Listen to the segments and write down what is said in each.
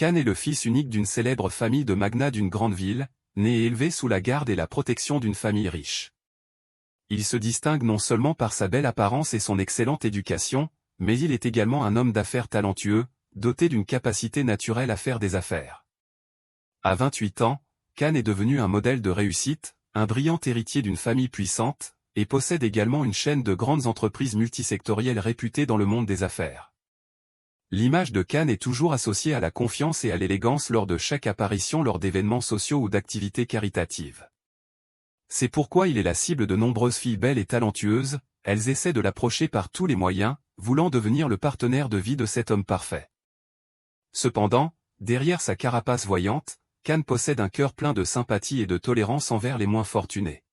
Khan est le fils unique d'une célèbre famille de magnats d'une grande ville, né et élevé sous la garde et la protection d'une famille riche. Il se distingue non seulement par sa belle apparence et son excellente éducation, mais il est également un homme d'affaires talentueux, doté d'une capacité naturelle à faire des affaires. À 28 ans, Khan est devenu un modèle de réussite, un brillant héritier d'une famille puissante, et possède également une chaîne de grandes entreprises multisectorielles réputées dans le monde des affaires. L'image de Khan est toujours associée à la confiance et à l'élégance lors de chaque apparition lors d'événements sociaux ou d'activités caritatives. C'est pourquoi il est la cible de nombreuses filles belles et talentueuses, elles essaient de l'approcher par tous les moyens, voulant devenir le partenaire de vie de cet homme parfait. Cependant, derrière sa carapace voyante, Khan possède un cœur plein de sympathie et de tolérance envers les moins fortunés.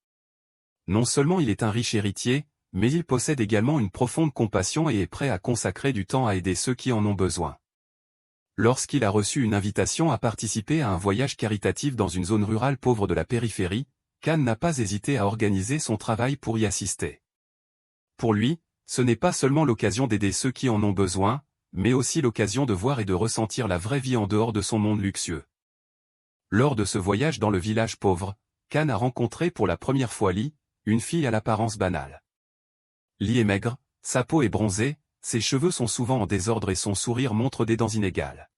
Non seulement il est un riche héritier, mais il possède également une profonde compassion et est prêt à consacrer du temps à aider ceux qui en ont besoin. Lorsqu'il a reçu une invitation à participer à un voyage caritatif dans une zone rurale pauvre de la périphérie, Khan n'a pas hésité à organiser son travail pour y assister. Pour lui, ce n'est pas seulement l'occasion d'aider ceux qui en ont besoin, mais aussi l'occasion de voir et de ressentir la vraie vie en dehors de son monde luxueux. Lors de ce voyage dans le village pauvre, Khan a rencontré pour la première fois Lee, une fille à l'apparence banale. Lee est maigre, sa peau est bronzée, ses cheveux sont souvent en désordre et son sourire montre des dents inégales.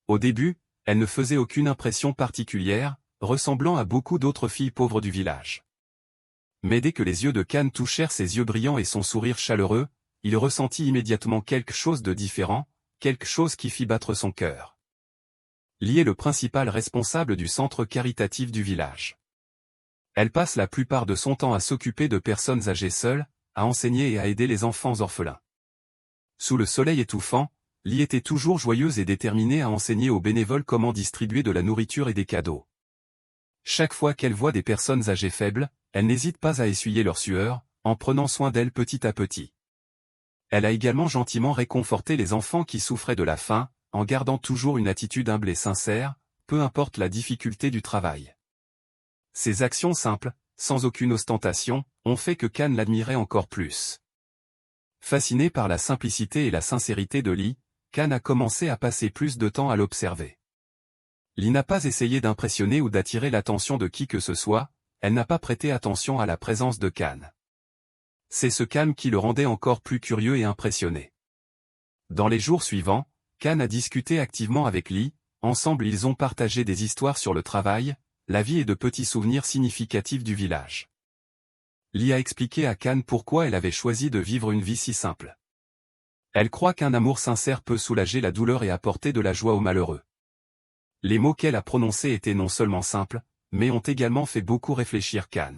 Au début, elle ne faisait aucune impression particulière, ressemblant à beaucoup d'autres filles pauvres du village. Mais dès que les yeux de Khan touchèrent ses yeux brillants et son sourire chaleureux, il ressentit immédiatement quelque chose de différent, quelque chose qui fit battre son cœur. Lee est le principal responsable du centre caritatif du village. Elle passe la plupart de son temps à s'occuper de personnes âgées seules, à enseigner et à aider les enfants orphelins. Sous le soleil étouffant, Lee était toujours joyeuse et déterminée à enseigner aux bénévoles comment distribuer de la nourriture et des cadeaux. Chaque fois qu'elle voit des personnes âgées faibles, elle n'hésite pas à essuyer leur sueur, en prenant soin d'elles petit à petit. Elle a également gentiment réconforté les enfants qui souffraient de la faim, en gardant toujours une attitude humble et sincère, peu importe la difficulté du travail. Ces actions simples, sans aucune ostentation, ont fait que Khan l'admirait encore plus. Fasciné par la simplicité et la sincérité de Lee, Khan a commencé à passer plus de temps à l'observer. Lee n'a pas essayé d'impressionner ou d'attirer l'attention de qui que ce soit, elle n'a pas prêté attention à la présence de Khan. C'est ce calme qui le rendait encore plus curieux et impressionné. Dans les jours suivants, Khan a discuté activement avec Lee, ensemble ils ont partagé des histoires sur le travail, la vie et de petits souvenirs significatifs du village. Lee a expliqué à Khan pourquoi elle avait choisi de vivre une vie si simple. Elle croit qu'un amour sincère peut soulager la douleur et apporter de la joie aux malheureux. Les mots qu'elle a prononcés étaient non seulement simples, mais ont également fait beaucoup réfléchir Khan.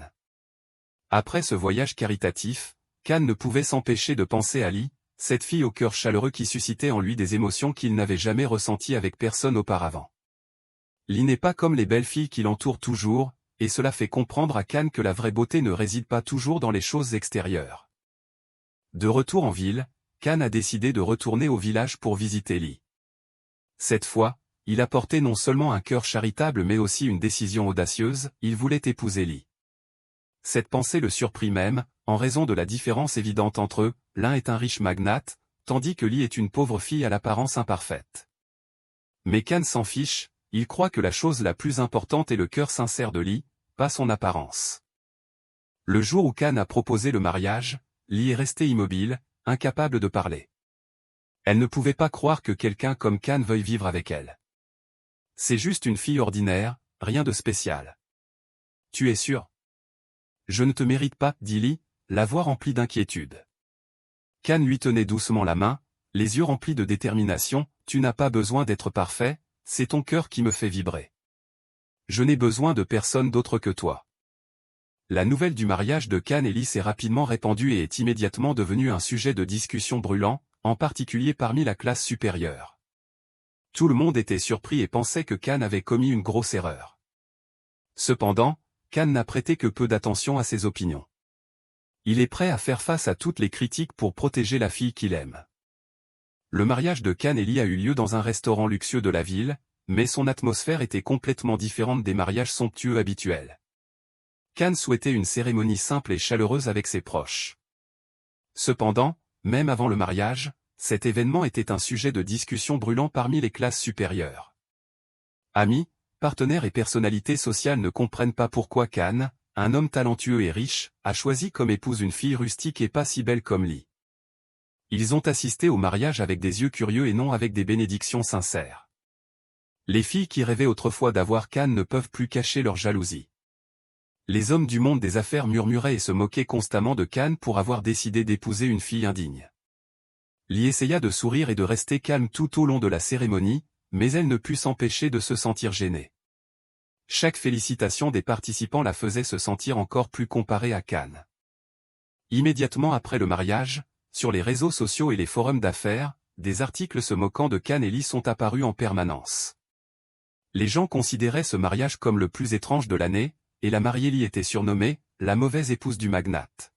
Après ce voyage caritatif, Khan ne pouvait s'empêcher de penser à Lee, cette fille au cœur chaleureux qui suscitait en lui des émotions qu'il n'avait jamais ressenties avec personne auparavant. Lee n'est pas comme les belles filles qui l'entourent toujours, et cela fait comprendre à Khan que la vraie beauté ne réside pas toujours dans les choses extérieures. De retour en ville, Khan a décidé de retourner au village pour visiter Lee. Cette fois, il a porté non seulement un cœur charitable mais aussi une décision audacieuse, il voulait épouser Lee. Cette pensée le surprit même, en raison de la différence évidente entre eux, l'un est un riche magnate, tandis que Lee est une pauvre fille à l'apparence imparfaite. Mais Khan s'en fiche, il croit que la chose la plus importante est le cœur sincère de Lee, pas son apparence. Le jour où Khan a proposé le mariage, Lee est restée immobile, incapable de parler. Elle ne pouvait pas croire que quelqu'un comme Khan veuille vivre avec elle. C'est juste une fille ordinaire, rien de spécial. Tu es sûr? Je ne te mérite pas, dit Lee, la voix remplie d'inquiétude. Khan lui tenait doucement la main, les yeux remplis de détermination, tu n'as pas besoin d'être parfait, c'est ton cœur qui me fait vibrer. Je n'ai besoin de personne d'autre que toi. La nouvelle du mariage de Khan et Lee s'est rapidement répandue et est immédiatement devenue un sujet de discussion brûlant, en particulier parmi la classe supérieure. Tout le monde était surpris et pensait que Khan avait commis une grosse erreur. Cependant, Khan n'a prêté que peu d'attention à ses opinions. Il est prêt à faire face à toutes les critiques pour protéger la fille qu'il aime. Le mariage de Khan et Lee a eu lieu dans un restaurant luxueux de la ville, mais son atmosphère était complètement différente des mariages somptueux habituels. Khan souhaitait une cérémonie simple et chaleureuse avec ses proches. Cependant, même avant le mariage, cet événement était un sujet de discussion brûlant parmi les classes supérieures. Amis, partenaires et personnalités sociales ne comprennent pas pourquoi Khan, un homme talentueux et riche, a choisi comme épouse une fille rustique et pas si belle comme Lee. Ils ont assisté au mariage avec des yeux curieux et non avec des bénédictions sincères. Les filles qui rêvaient autrefois d'avoir Khan ne peuvent plus cacher leur jalousie. Les hommes du monde des affaires murmuraient et se moquaient constamment de Khan pour avoir décidé d'épouser une fille indigne. Lee essaya de sourire et de rester calme tout au long de la cérémonie, mais elle ne put s'empêcher de se sentir gênée. Chaque félicitation des participants la faisait se sentir encore plus comparée à Khan. Immédiatement après le mariage, sur les réseaux sociaux et les forums d'affaires, des articles se moquant de Khan et Lee sont apparus en permanence. Les gens considéraient ce mariage comme le plus étrange de l'année, et la mariée Lee était surnommée « la mauvaise épouse du magnate ».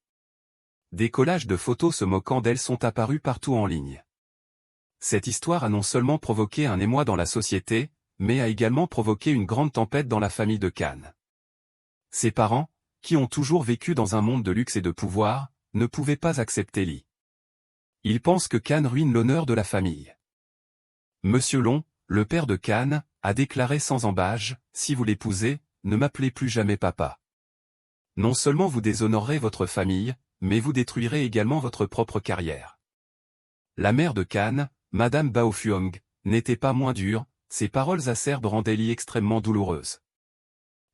Des collages de photos se moquant d'elle sont apparus partout en ligne. Cette histoire a non seulement provoqué un émoi dans la société, mais a également provoqué une grande tempête dans la famille de Khan. Ses parents, qui ont toujours vécu dans un monde de luxe et de pouvoir, ne pouvaient pas accepter Lee. Ils pensent que Khan ruine l'honneur de la famille. Monsieur Long, le père de Khan, a déclaré sans ambages, « Si vous l'épousez, ne m'appelez plus jamais papa. Non seulement vous déshonorerez votre famille, mais vous détruirez également votre propre carrière. » La mère de Khan, Madame Bao Fuong, n'était pas moins dure, ses paroles acerbes rendaient Lee extrêmement douloureuse.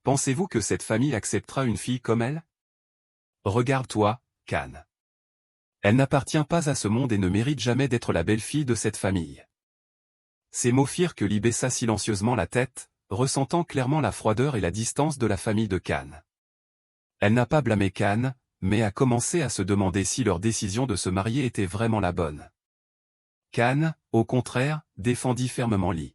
Pensez-vous que cette famille acceptera une fille comme elle? Regarde-toi, Khan. Elle n'appartient pas à ce monde et ne mérite jamais d'être la belle-fille de cette famille. Ces mots firent que Lee baissa silencieusement la tête, ressentant clairement la froideur et la distance de la famille de Khan. Elle n'a pas blâmé Khan, mais a commencé à se demander si leur décision de se marier était vraiment la bonne. Khan, au contraire, défendit fermement Lee.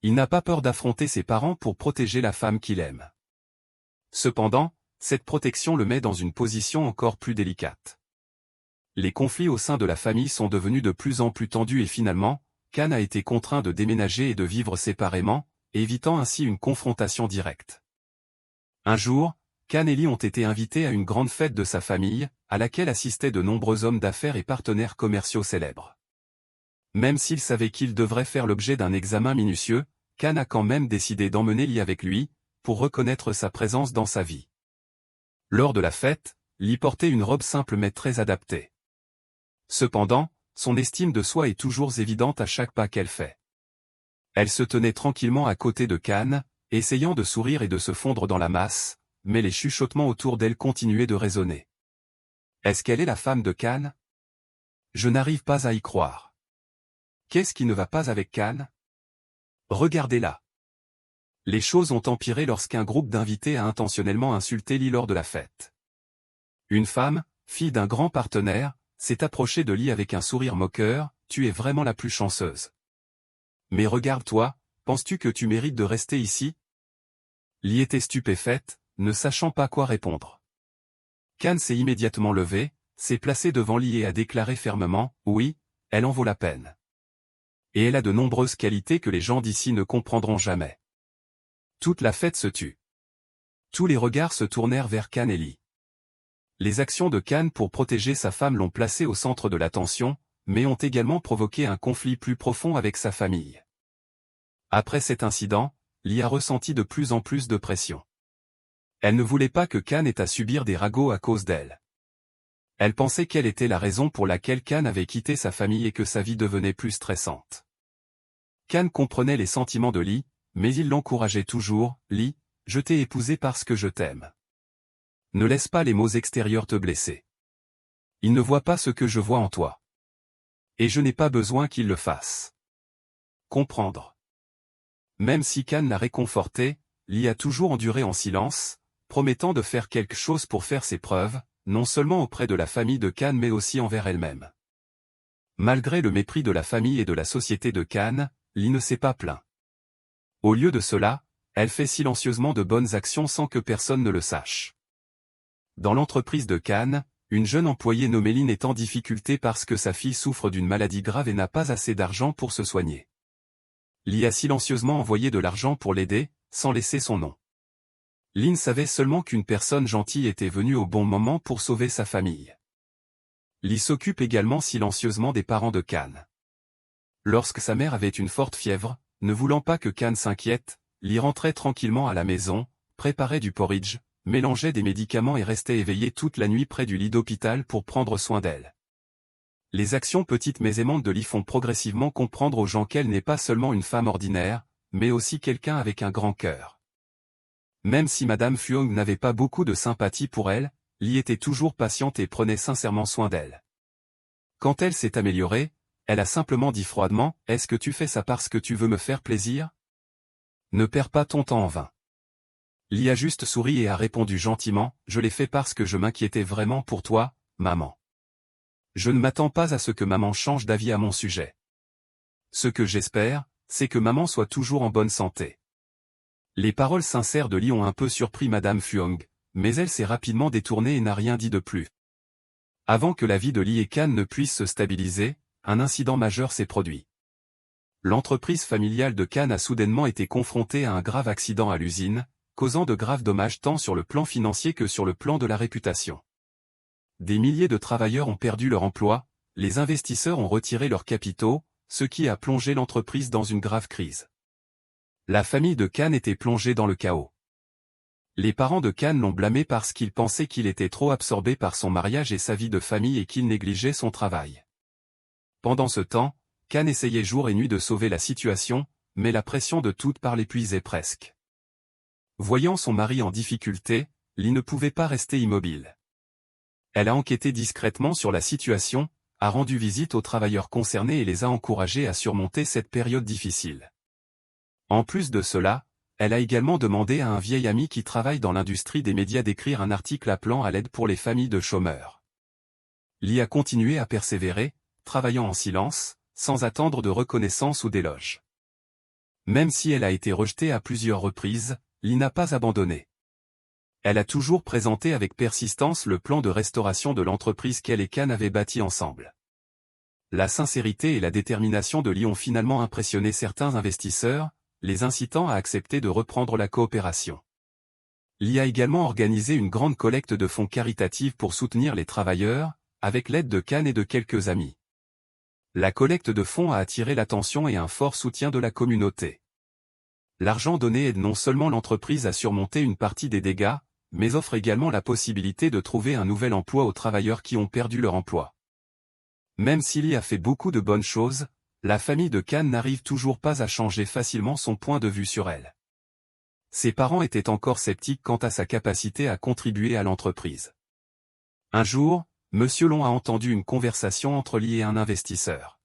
Il n'a pas peur d'affronter ses parents pour protéger la femme qu'il aime. Cependant, cette protection le met dans une position encore plus délicate. Les conflits au sein de la famille sont devenus de plus en plus tendus et finalement, Khan a été contraint de déménager et de vivre séparément, évitant ainsi une confrontation directe. Un jour, Khan et Lee ont été invités à une grande fête de sa famille, à laquelle assistaient de nombreux hommes d'affaires et partenaires commerciaux célèbres. Même s'il savait qu'il devrait faire l'objet d'un examen minutieux, Khan a quand même décidé d'emmener Lee avec lui, pour reconnaître sa présence dans sa vie. Lors de la fête, Lee portait une robe simple mais très adaptée. Cependant, son estime de soi est toujours évidente à chaque pas qu'elle fait. Elle se tenait tranquillement à côté de Khan, essayant de sourire et de se fondre dans la masse, mais les chuchotements autour d'elle continuaient de résonner. Est-ce qu'elle est la femme de Khan? Je n'arrive pas à y croire. Qu'est-ce qui ne va pas avec Khan? Regardez-la. Les choses ont empiré lorsqu'un groupe d'invités a intentionnellement insulté Lee lors de la fête. Une femme, fille d'un grand partenaire, s'est approchée de Lee avec un sourire moqueur, « Tu es vraiment la plus chanceuse. Mais regarde-toi, penses-tu que tu mérites de rester ici ?» Lee était stupéfaite, ne sachant pas quoi répondre. Khan s'est immédiatement levé, s'est placé devant Lee et a déclaré fermement, « Oui, elle en vaut la peine. Et elle a de nombreuses qualités que les gens d'ici ne comprendront jamais. » Toute la fête se tut. Tous les regards se tournèrent vers Khan et Lee. Les actions de Khan pour protéger sa femme l'ont placé au centre de l'attention, mais ont également provoqué un conflit plus profond avec sa famille. Après cet incident, Lee a ressenti de plus en plus de pression. Elle ne voulait pas que Khan ait à subir des ragots à cause d'elle. Elle pensait qu'elle était la raison pour laquelle Khan avait quitté sa famille et que sa vie devenait plus stressante. Khan comprenait les sentiments de Lee, mais il l'encourageait toujours, « Lee, je t'ai épousée parce que je t'aime. Ne laisse pas les mots extérieurs te blesser. Il ne voit pas ce que je vois en toi. Et je n'ai pas besoin qu'il le fasse. » Comprendre. Même si Khan l'a réconforté, Lee a toujours enduré en silence, promettant de faire quelque chose pour faire ses preuves, non seulement auprès de la famille de Khan mais aussi envers elle-même. Malgré le mépris de la famille et de la société de Khan, Lee ne s'est pas plaint. Au lieu de cela, elle fait silencieusement de bonnes actions sans que personne ne le sache. Dans l'entreprise de Khan, une jeune employée nommée Lynn est en difficulté parce que sa fille souffre d'une maladie grave et n'a pas assez d'argent pour se soigner. Lee a silencieusement envoyé de l'argent pour l'aider, sans laisser son nom. Lynn savait seulement qu'une personne gentille était venue au bon moment pour sauver sa famille. Lee s'occupe également silencieusement des parents de Kan. Lorsque sa mère avait une forte fièvre, ne voulant pas que Kan s'inquiète, Lee rentrait tranquillement à la maison, préparait du porridge, mélangeait des médicaments et restait éveillé toute la nuit près du lit d'hôpital pour prendre soin d'elle. Les actions petites mais aimantes de Lee font progressivement comprendre aux gens qu'elle n'est pas seulement une femme ordinaire, mais aussi quelqu'un avec un grand cœur. Même si Madame Fuong n'avait pas beaucoup de sympathie pour elle, Lee était toujours patiente et prenait sincèrement soin d'elle. Quand elle s'est améliorée, elle a simplement dit froidement « Est-ce que tu fais ça parce que tu veux me faire plaisir ? Ne perds pas ton temps en vain. » Lee a juste souri et a répondu gentiment « Je l'ai fait parce que je m'inquiétais vraiment pour toi, maman. Je ne m'attends pas à ce que maman change d'avis à mon sujet. Ce que j'espère, c'est que maman soit toujours en bonne santé. » Les paroles sincères de Lee ont un peu surpris Madame Fuong, mais elle s'est rapidement détournée et n'a rien dit de plus. Avant que la vie de Lee et Kan ne puisse se stabiliser, un incident majeur s'est produit. L'entreprise familiale de Kan a soudainement été confrontée à un grave accident à l'usine, causant de graves dommages tant sur le plan financier que sur le plan de la réputation. Des milliers de travailleurs ont perdu leur emploi, les investisseurs ont retiré leurs capitaux, ce qui a plongé l'entreprise dans une grave crise. La famille de Kan était plongée dans le chaos. Les parents de Kan l'ont blâmé parce qu'ils pensaient qu'il était trop absorbé par son mariage et sa vie de famille et qu'il négligeait son travail. Pendant ce temps, Kan essayait jour et nuit de sauver la situation, mais la pression de toutes parts l'épuisait presque. Voyant son mari en difficulté, Lee ne pouvait pas rester immobile. Elle a enquêté discrètement sur la situation, a rendu visite aux travailleurs concernés et les a encouragés à surmonter cette période difficile. En plus de cela, elle a également demandé à un vieil ami qui travaille dans l'industrie des médias d'écrire un article appelant à l'aide pour les familles de chômeurs. Lee a continué à persévérer, travaillant en silence, sans attendre de reconnaissance ou d'éloge. Même si elle a été rejetée à plusieurs reprises, Lee n'a pas abandonné. Elle a toujours présenté avec persistance le plan de restauration de l'entreprise qu'elle et Kan avaient bâti ensemble. La sincérité et la détermination de Lee ont finalement impressionné certains investisseurs, les incitant à accepter de reprendre la coopération. Lee a également organisé une grande collecte de fonds caritatifs pour soutenir les travailleurs, avec l'aide de Kan et de quelques amis. La collecte de fonds a attiré l'attention et un fort soutien de la communauté. L'argent donné aide non seulement l'entreprise à surmonter une partie des dégâts, mais offre également la possibilité de trouver un nouvel emploi aux travailleurs qui ont perdu leur emploi. Même si Lee a fait beaucoup de bonnes choses, la famille de Kan n'arrive toujours pas à changer facilement son point de vue sur elle. Ses parents étaient encore sceptiques quant à sa capacité à contribuer à l'entreprise. Un jour, Monsieur Long a entendu une conversation entre Lee et un investisseur.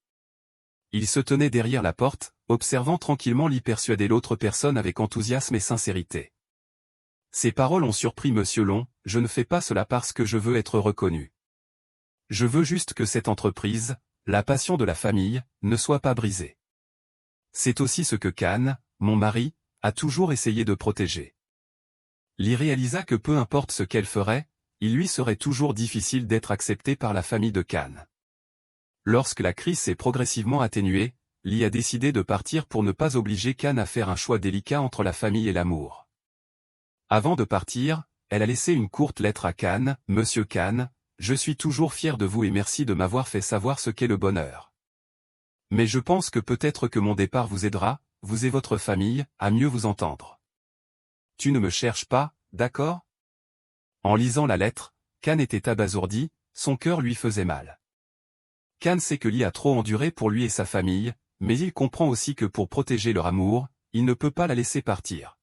Il se tenait derrière la porte, observant tranquillement Lee persuader l'autre personne avec enthousiasme et sincérité. Ces paroles ont surpris Monsieur Long, « Je ne fais pas cela parce que je veux être reconnu. Je veux juste que cette entreprise, la passion de la famille, ne soit pas brisée. C'est aussi ce que Kan, mon mari, a toujours essayé de protéger. » Lee réalisa que peu importe ce qu'elle ferait, il lui serait toujours difficile d'être accepté par la famille de Kan. Lorsque la crise s'est progressivement atténuée, Lee a décidé de partir pour ne pas obliger Kan à faire un choix délicat entre la famille et l'amour. Avant de partir, elle a laissé une courte lettre à Kan, « Monsieur Kan, je suis toujours fier de vous et merci de m'avoir fait savoir ce qu'est le bonheur. Mais je pense que peut-être que mon départ vous aidera, vous et votre famille, à mieux vous entendre. Tu ne me cherches pas, d'accord ?» En lisant la lettre, Kan était abasourdi, son cœur lui faisait mal. Kan sait que Lee a trop enduré pour lui et sa famille, mais il comprend aussi que pour protéger leur amour, il ne peut pas la laisser partir.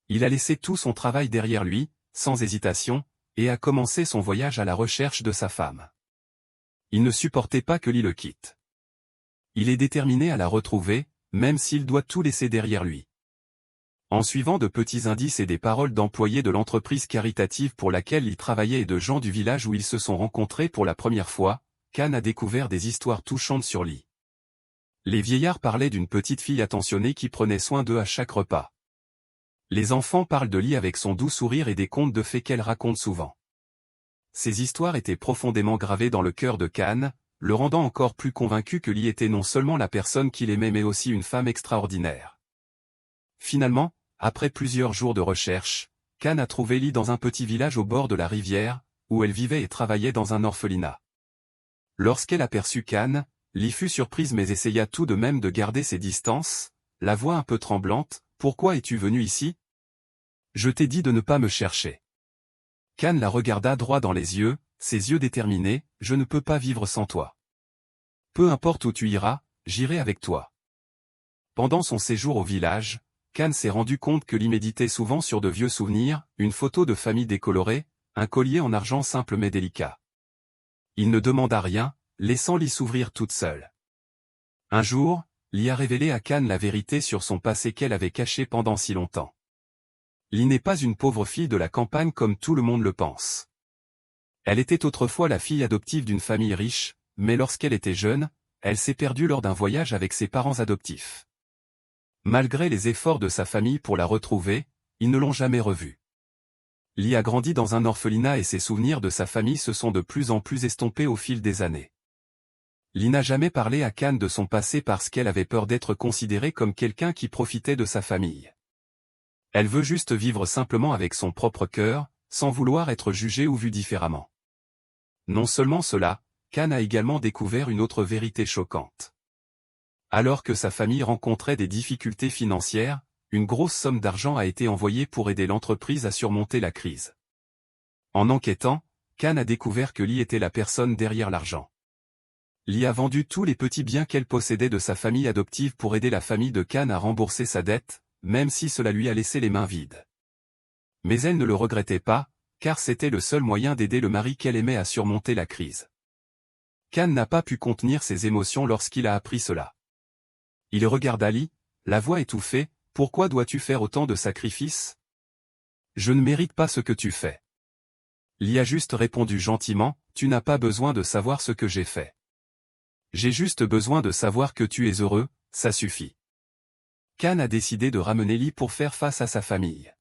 Il a laissé tout son travail derrière lui, sans hésitation, et a commencé son voyage à la recherche de sa femme. Il ne supportait pas que Lee le quitte. Il est déterminé à la retrouver, même s'il doit tout laisser derrière lui. En suivant de petits indices et des paroles d'employés de l'entreprise caritative pour laquelle il travaillait et de gens du village où ils se sont rencontrés pour la première fois, Kan a découvert des histoires touchantes sur Lee. Les vieillards parlaient d'une petite fille attentionnée qui prenait soin d'eux à chaque repas. Les enfants parlent de Lee avec son doux sourire et des contes de fées qu'elle raconte souvent. Ces histoires étaient profondément gravées dans le cœur de Kan, le rendant encore plus convaincu que Lee était non seulement la personne qu'il aimait mais aussi une femme extraordinaire. Finalement, après plusieurs jours de recherche, Kan a trouvé Lee dans un petit village au bord de la rivière, où elle vivait et travaillait dans un orphelinat. Lorsqu'elle aperçut Kan, Lee fut surprise mais essaya tout de même de garder ses distances, la voix un peu tremblante. « Pourquoi es-tu venu ici? Je t'ai dit de ne pas me chercher. » Kan la regarda droit dans les yeux, ses yeux déterminés. « Je ne peux pas vivre sans toi. Peu importe où tu iras, j'irai avec toi. » Pendant son séjour au village, Kan s'est rendu compte que Lee méditait souvent sur de vieux souvenirs, une photo de famille décolorée, un collier en argent simple mais délicat. Il ne demanda rien, laissant Lee s'ouvrir toute seule. Un jour, Lee a révélé à Kan la vérité sur son passé qu'elle avait caché pendant si longtemps. Lee n'est pas une pauvre fille de la campagne comme tout le monde le pense. Elle était autrefois la fille adoptive d'une famille riche, mais lorsqu'elle était jeune, elle s'est perdue lors d'un voyage avec ses parents adoptifs. Malgré les efforts de sa famille pour la retrouver, ils ne l'ont jamais revue. Lee a grandi dans un orphelinat et ses souvenirs de sa famille se sont de plus en plus estompés au fil des années. Lee n'a jamais parlé à Kan de son passé parce qu'elle avait peur d'être considérée comme quelqu'un qui profitait de sa famille. Elle veut juste vivre simplement avec son propre cœur, sans vouloir être jugée ou vue différemment. Non seulement cela, Kan a également découvert une autre vérité choquante. Alors que sa famille rencontrait des difficultés financières, une grosse somme d'argent a été envoyée pour aider l'entreprise à surmonter la crise. En enquêtant, Kan a découvert que Lee était la personne derrière l'argent. Lee a vendu tous les petits biens qu'elle possédait de sa famille adoptive pour aider la famille de Kan à rembourser sa dette, même si cela lui a laissé les mains vides. Mais elle ne le regrettait pas, car c'était le seul moyen d'aider le mari qu'elle aimait à surmonter la crise. Kan n'a pas pu contenir ses émotions lorsqu'il a appris cela. Il regarda Lee, la voix étouffée. « Pourquoi dois-tu faire autant de sacrifices? Je ne mérite pas ce que tu fais. » Lee a juste répondu gentiment, « Tu n'as pas besoin de savoir ce que j'ai fait. J'ai juste besoin de savoir que tu es heureux, ça suffit. » Kan a décidé de ramener Lee pour faire face à sa famille.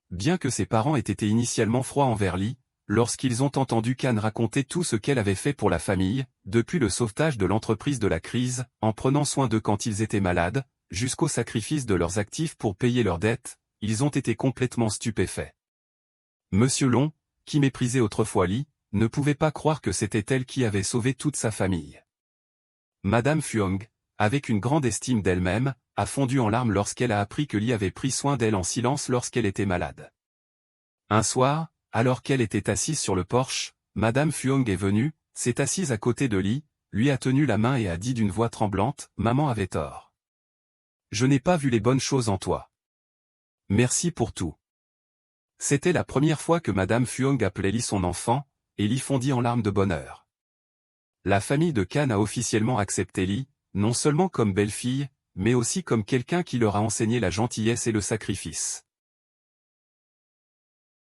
Bien que ses parents aient été initialement froids envers Lee, lorsqu'ils ont entendu Kan raconter tout ce qu'elle avait fait pour la famille, depuis le sauvetage de l'entreprise de la crise, en prenant soin d'eux quand ils étaient malades, jusqu'au sacrifice de leurs actifs pour payer leurs dettes, ils ont été complètement stupéfaits. Monsieur Long, qui méprisait autrefois Lee, ne pouvait pas croire que c'était elle qui avait sauvé toute sa famille. Madame Fuong, avec une grande estime d'elle-même, a fondu en larmes lorsqu'elle a appris que Lee avait pris soin d'elle en silence lorsqu'elle était malade. Un soir, alors qu'elle était assise sur le porche, Madame Fuong est venue, s'est assise à côté de Lee, lui a tenu la main et a dit d'une voix tremblante, « Maman avait tort. Je n'ai pas vu les bonnes choses en toi. Merci pour tout. » C'était la première fois que Madame Fuong appelait Lee son enfant, et Lee fondit en larmes de bonheur. La famille de Kan a officiellement accepté Lee, non seulement comme belle-fille, mais aussi comme quelqu'un qui leur a enseigné la gentillesse et le sacrifice.